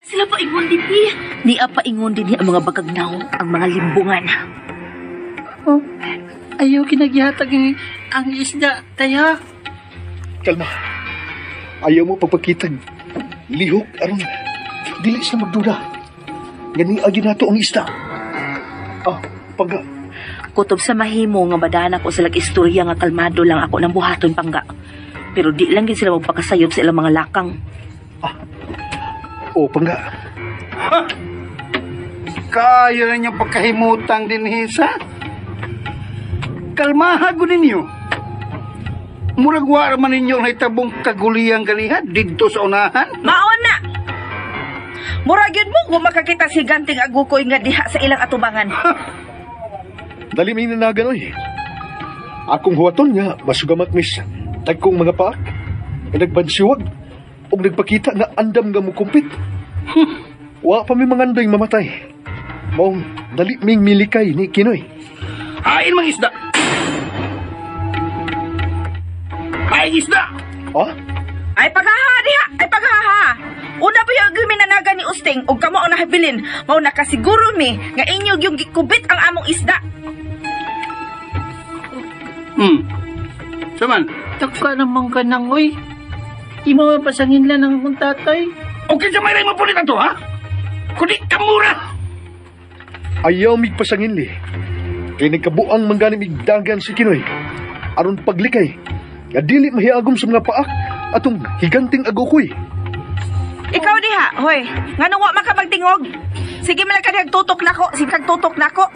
Sila pa ingon din di. Di pa ingon din ang mga bagagnaw, ang mga limbungan. Oh, ayaw kinaghihatag ang isda, taya. Kalma. Ayaw mo pagpakitag. Lihok, aron. Dili sa magduda. Gani agi nato ang isda. Pangga. Kutob sa mahimo nga badana ko silang istorya nga kalmado lang ako ng buhaton pangga. Pero di lang gid sila magpakasayop sa ilang mga lakang. Pangga. Kaya na niyang pagkahimutang din, Hisa. Kalmahago ninyo. Muragwa naman ninyo na itabong kaguliyang ganihan dito sa unahan. Maon na! Murag yun mo kung makakita si Ganting Agukoy nga diha sa ilang atubangan. Dali may nanagan, oy. Akong huwaton nga, masugamat mis. Tagkong mga paak. Nagbansiwag. O nagpakita nga andam nga mukumpit. Wa pa may mga andoy mamatay. Maong dali ming milikay ni Kinoy. Hain mga isda! Hain isda! Ay paghaha diha! Ay paghaha! Una pa yung guminanaga ni Usting o kamo ang nahabilin. Mao nakasiguro mi nga inyog yung gikubit ang among isda. Saman? Taka naman ka nang, oy. Di mo mapasangin lang ng akong tatay. Okay sa may mo po nito, ha? Kundi kamura! Ayaw mig pasangin li. Kay nagkabuang mangganim igdagan si Kinoy. Aron paglikay. Nga dili mahiagom sa mga paak atong higanting agukoy. Ikaw diha, hoy. Nganong wa makapagtingog? Sige man ka tutok nako, sige kag tutok nako.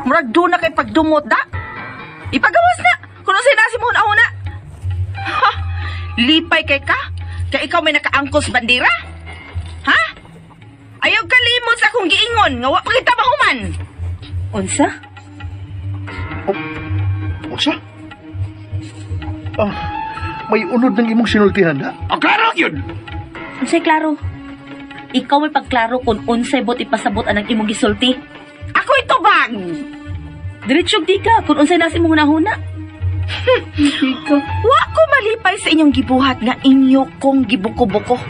Murag do na kay pagdumot da. Ipagawas na. Kuno sinasi mo na. Ha? Lipay kay ka? Kay ikaw may nakaangkos bandera? Ha? Ayaw ka limot sa akong giingon nga wa pa kita mahuman. Unsa? Unsa? May unod ng imong sinultihan, ha? Klaro yun! Unsay klaro? Ikaw may pagklaro kung unsay bot ipasabot anang imong gisulti. Ako ito bang? Diretsyo di ka kung unsay nasi imong nahuna. Wa ko malipay sa inyong gibuhat nga inyo kong gibuko-buko.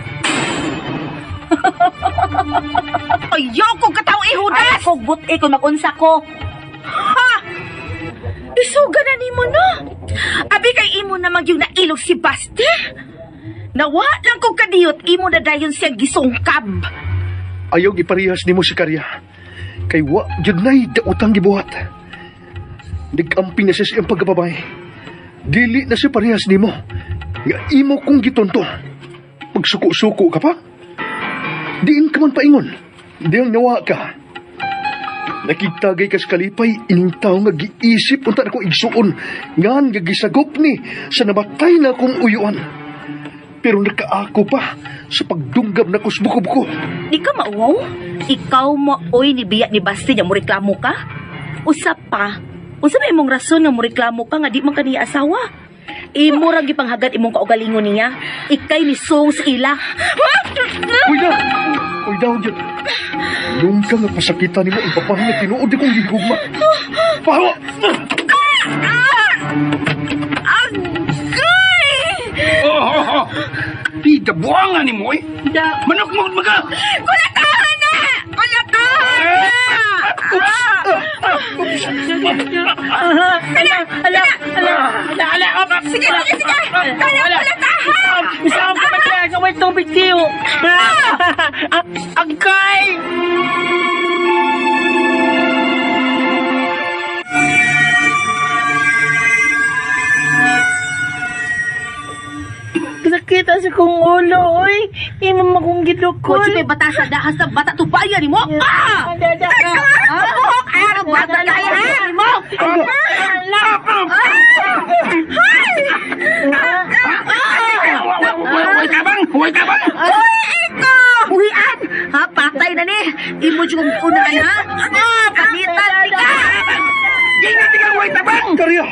Ayaw ko kataw ihudas! Ay, kog buti kung magunsa ko. Ha? Isuga na ni mo na. Abi kay imo na magyung nailog si Basti. Nawa lang kong kadiyot, imo na dayon siya gisungkab. Ayaw giparihas nimo si Karya. Kay wa jud nay daotang gibuhat. Nagamping na siya siyang pagkababay. Dili na siya parehas nimo. Nga imo kong gitonto. Pagsuko-suko ka pa? Diin ka man paingon. Diyan nawa ka. Nakigtagay ka sa kalipay, ining tao nga giisip unta na ko igsuon. Ngan nga gisagop ni sa nabatay na akong uyuan. Pero nakaako pa sa pagdunggab na kusbuko-buko. Di ka mauwaw? Ikaw maoy ni biya ni Basti nga mo reklamo ka? Usap pa. Unsa may imong rason nga mo reklamo ka nga di man kaniya asawa? Imo ra gipanghagad imong kaugalingon niya. Ikay ni song sa ila. Uy na! Uy daw dyan. Nung ka nga pasakitan nimo ang papahin na tinuod di kong gigugma. Pahawa! Di dabuangan ni mo, eh. Manok mo maga! Kulatahan na! Kulatahan na! Sige! Kaya kulatahan! Isang kapatid, gawin tubig tiyo. Agkay! Nakita sa kong ulo, oy. Imam akong gidukol. Kung may bata sa dahas ng bata tupaya ni mo. Dada ka. Bata na yan mo. Huwag ka bang! Uhian! Ha, patay na ni. Imo yung unahan ha. Kapitan di ka. Ganyan di ka huwag ka bang! Karya!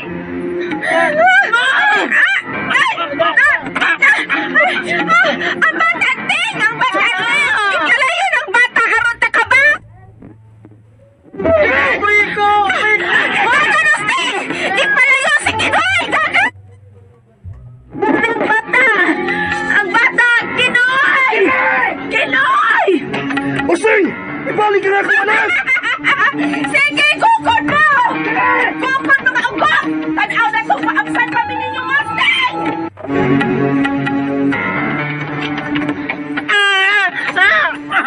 Ang bata, Ting! Ang bata! Ikalayo ng bata, harunta ka ba? Uy ko! Mga ganos, Ting! Ipalayo si Kinoy! Dagat! Ang bata! Ang bata! Kinoy! Kinoy! Busing! Ibalik ka na ako, anak! Sige, kukod mo! Kukod mo ka ugo! Tanaw na itong maamsan kami ninyo, Mustang!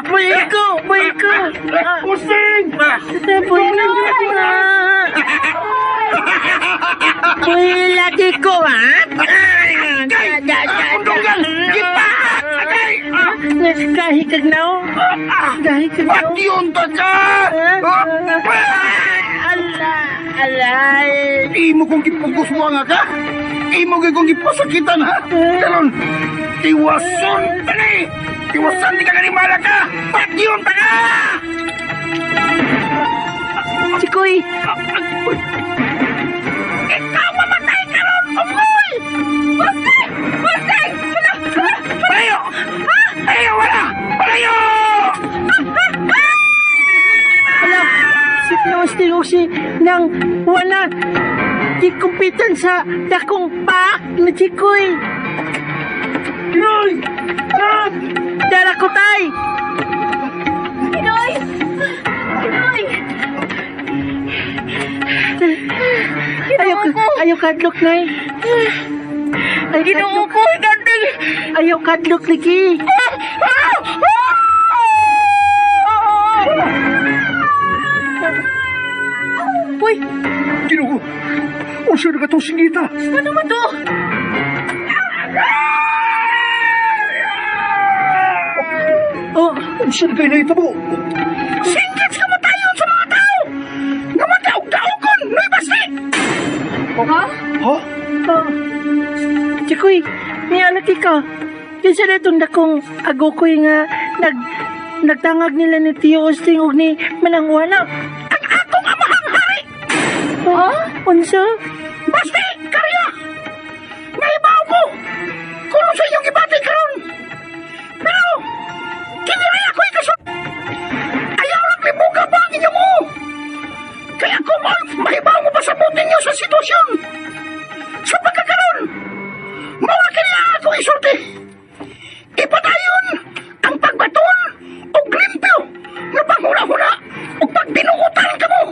Buhay ko! Busing! Buhay na Buhay lagi ko, ha? Kundugan! Gipa! Kahit kagnaw? Kahit kagnaw? Ba't yun ta ka? Alay! Imo kong gipugos mo nga ka? Imo kong gipasakitan ha? Karon, tiwason tani! Tiwasan di ka ganimala ka! Ba't yun ta ka? Chikoy! Ikaw mamatay ka ron! Amoy! Mustang! Mustang! Palayo! Palayo! Wala! Palayo! Ala, si Pinos nang wala di kumpitan sa dakong pa na Chikoy! Pinoy! Ah! Dara ko tay! Pinoy! Pinoy! Ayaw kadlok, Nay. Ginoo ko, higanting! Ayaw kadlok lagi. Uy, Ginoo! Unsa na ka itong singita? ano man to? Oh, Unsa na kayo na itabo? Singkit ka matayon sa mga tao! Nga mataog-daogon! Noy basti! Ha? Ha? oh. Chikoy, niyalaki ka. Kinsa na itong dakong agokoy nga nagtangag nila ni Tio Osting og ni Manangwana. Ang atong amahang hari! Ha? Unsa? Basti! Karya! Naibaw ko! Kung sa inyong ibati karon. Pero, kiniri ako'y kasot! Ayaw lang libuga ba ang inyo mo? Kaya kung mahibaw mo pasabutin niyo sa sitwasyon. Sa pagkakaroon, mga kanya ako isulti. Ipadayon ang pagbaton o limpyo na panghula-hula o pagbinuutan ka mo.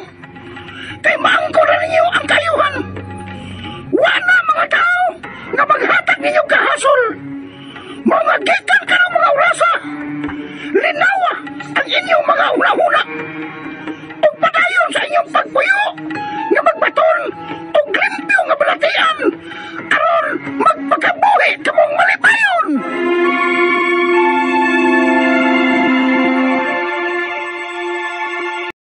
Kay maangko na ninyo ang kayuhan. Wala mga tao na maghatag ninyo kahasol. Mga gikan ka ng mga orasa. Linawa ang inyong mga hula-hula. O padayon sa inyong pagpuyo